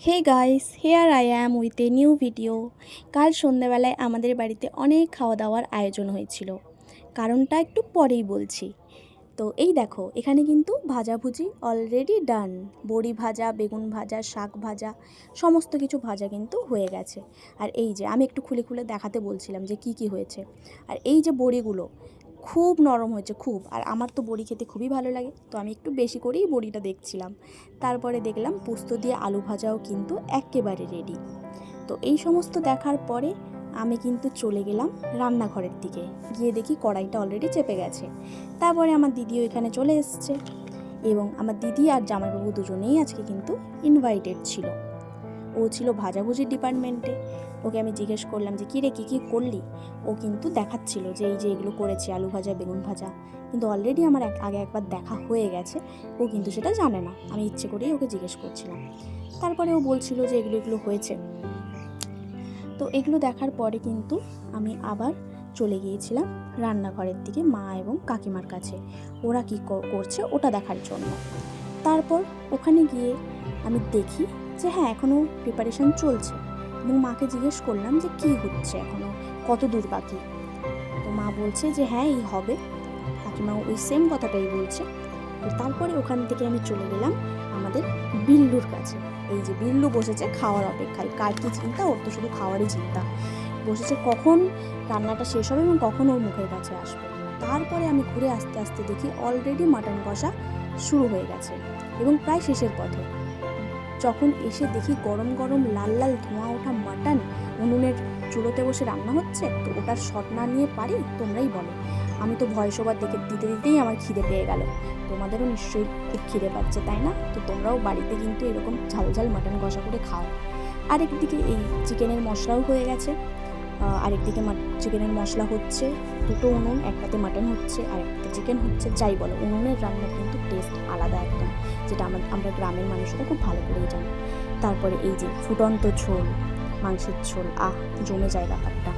Hey guys, here I am with a new video. কাল সন্ধ্যাবেলায় আমাদের বাড়িতে অনেক খাওয়া দাওয়ার আয়োজন হয়েছিল। কারণটা একটু পরেই বলছি। তো এই দেখো, এখানে কিন্তু ভাজাভুজি অলরেডি ডান। বড়ি ভাজা, বেগুন ভাজা, শাক ভাজা, সমস্ত কিছু ভাজা কিন্তু হয়ে গেছে। আর এই যে আমি একটু খুলে খুলে দেখাতে বলছিলাম যে কি কি হয়েছে। আর এই যে বড়িগুলো খুব নরম হয়েছে, খুব। আর আমার তো বড়ি খেতে খুবই ভালো লাগে, তো আমি একটু বেশি করেই বড়িটা দেখছিলাম। তারপরে দেখলাম পোস্ত দিয়ে আলু ভাজাও কিন্তু একেবারে রেডি। তো এই সমস্ত দেখার পরে আমি কিন্তু চলে গেলাম রান্নাঘরের দিকে। গিয়ে দেখি কড়াইটা অলরেডি চেপে গেছে। তারপরে আমার দিদিও এখানে চলে এসছে, এবং আমার দিদি আর জামাইবাবু দুজনেই আজকে কিন্তু ইনভাইটেড ছিল। ও ছিল ভাজাভুজির ডিপার্টমেন্টে। ওকে আমি জিজ্ঞেস করলাম যে কী রে, কী কী করলি। ও কিন্তু দেখাচ্ছিল যে এই যে এগুলো করেছে, আলু ভাজা, বেগুন ভাজা। কিন্তু অলরেডি আমার আগে একবার দেখা হয়ে গেছে। ও কিন্তু সেটা জানে না, আমি ইচ্ছে করেই ওকে জিজ্ঞেস করছিলাম। তারপরে ও বলছিল যে এগুলো এগুলো হয়েছে। তো এগুলো দেখার পরে কিন্তু আমি আবার চলে গিয়েছিলাম রান্নাঘরের দিকে, মা এবং কাকিমার কাছে। ওরা কী করছে ওটা দেখার জন্য। তারপর ওখানে গিয়ে আমি দেখি যে হ্যাঁ, এখনও প্রিপারেশান চলছে। এবং মাকে জিজ্ঞেস করলাম যে কী হচ্ছে, এখনও কত দূর বাকি। তো মা বলছে যে হ্যাঁ, এই হবে। কাকিমাও ওই সেম কথাটাই বলছে। তো তারপরে ওখান থেকে আমি চলে গেলাম আমাদের বিল্লুর কাছে। এই যে বিল্লু বসেছে খাওয়ার অপেক্ষায়। কার কী চিন্তা, ওর তো শুধু খাওয়ারই চিন্তা। বসেছে কখন রান্নাটা শেষ হবে এবং কখন ওর মুখের কাছে আসবে। তারপরে আমি ঘুরে আস্তে আস্তে দেখি অলরেডি মাটন কষা শুরু হয়ে গেছে এবং প্রায় শেষের পথে। যখন এসে দেখি গরম গরম লাল লাল ধোঁয়া ওঠা মাটন উনুনের চুলোতে বসে রান্না হচ্ছে, তো ওটার শট না নিয়ে পারি? তোমরাই বলো। আমি তো ভয়েস ওভার দিতে দিতেই আমার খিদে পেয়ে গেল। তোমাদেরও নিশ্চয়ই খুব খিদে পাচ্ছে, তাই না? তো তোমরাও বাড়িতে কিন্তু এরকম ঝাল ঝাল মাটন কষা করে খাও। আরেকদিকে এই চিকেনের মশলাও হয়ে গেছে। আরেকদিকে চিকেনের মশলা হচ্ছে, দুটো উনুন, একটাতে মাটন হচ্ছে আর একটাতে চিকেন হচ্ছে। যাই বলো, উনুনের রান্নার কিন্তু টেস্ট আলাদা একদম, যেটা আমরা গ্রামের মানুষরা খুব ভালো করেই জানি। তারপরে এই যে ফুটন্ত ঝোল, মাংসের ঝোল, জমে যায় ব্যাপারটা।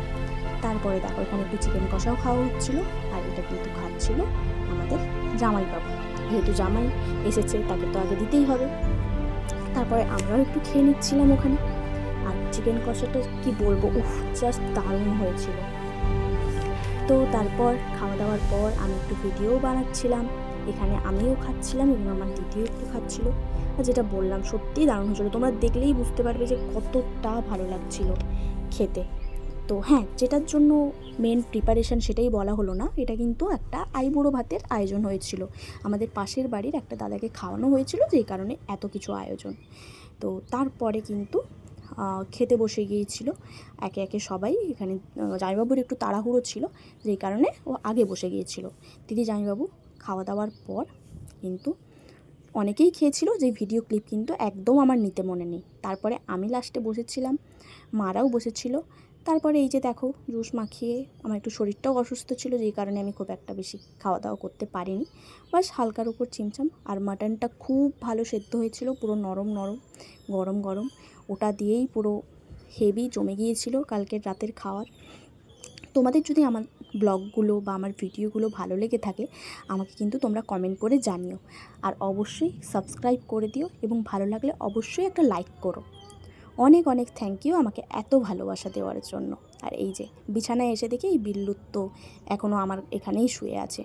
তারপরে দেখো এখানে একটু চিকেন কষাও খাওয়া হচ্ছিলো। আর এটা কিন্তু খাচ্ছিল আমাদের জামাইবাবু। যেহেতু জামাই এসেছে, তাকে তো আগে দিতেই হবে। তারপরে আমরাও একটু খেয়ে নিচ্ছিলাম ওখানে। আর চিকেন কষাটা কি বলবো, জাস্ট দারুণ হয়েছিল। তো তারপর খাওয়া দাওয়ার পর আমি একটু ভিডিও বানাচ্ছিলাম। এখানে আমিও খাচ্ছিলাম এবং আমার দিদিও একটু খাচ্ছিল। আর যেটা বললাম, সত্যিই দারুণ হয়েছিল। তোমরা দেখলেই বুঝতে পারবে যে কতটা ভালো লাগছিল খেতে। তো হ্যাঁ, যেটার জন্য মেন প্রিপারেশান সেটাই বলা হলো না। এটা কিন্তু একটা আইবুড়ো ভাতের আয়োজন হয়েছিল। আমাদের পাশের বাড়ির একটা দাদাকে খাওয়ানো হয়েছিল, যেই কারণে এত কিছু আয়োজন। তো তারপরে কিন্তু খেতে বসে গিয়েছিল একে একে সবাই। এখানে জামাইবাবুর একটু তাড়াহুড়ো ছিল, যেই কারণে ও আগে বসে গিয়েছিল। দিদি জামাইবাবু খাওয়া দাওয়ার পর কিন্তু অনেকেই খেয়েছিল, যে ভিডিও ক্লিপ কিন্তু একদম আমার নিতে মনে নেই। তারপরে আমি লাস্টে বসেছিলাম, মারাও বসেছিল। তারপরে এই যে দেখো, জুস মাখিয়ে, আমার একটু শরীরটাও অসুস্থ ছিল, যেই কারণে আমি খুব একটা বেশি খাওয়া দাওয়া করতে পারিনি। বাস হালকার উপর চিমচাম। আর মাটনটা খুব ভালো সেদ্ধ হয়েছিল, পুরো নরম নরম, গরম গরম। ওটা দিয়েই পুরো হেভি জমে গিয়েছিল কালকের রাতের খাওয়ার। তোমাদের যদি আমার ব্লগগুলো বা আমার ভিডিওগুলো ভালো লেগে থাকে, আমাকে কিন্তু তোমরা কমেন্ট করে জানিও। আর অবশ্যই সাবস্ক্রাইব করে দিও, এবং ভালো লাগলে অবশ্যই একটা লাইক করো। অনেক অনেক থ্যাংক ইউ আমাকে এত ভালোবাসা দেওয়ার জন্য। আর এই যে বিছানায় এসে দেখি এই বিল্লুর তো এখনও আমার এখানেই শুয়ে আছে।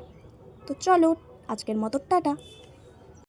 তো চলো, আজকের মতো টাটা।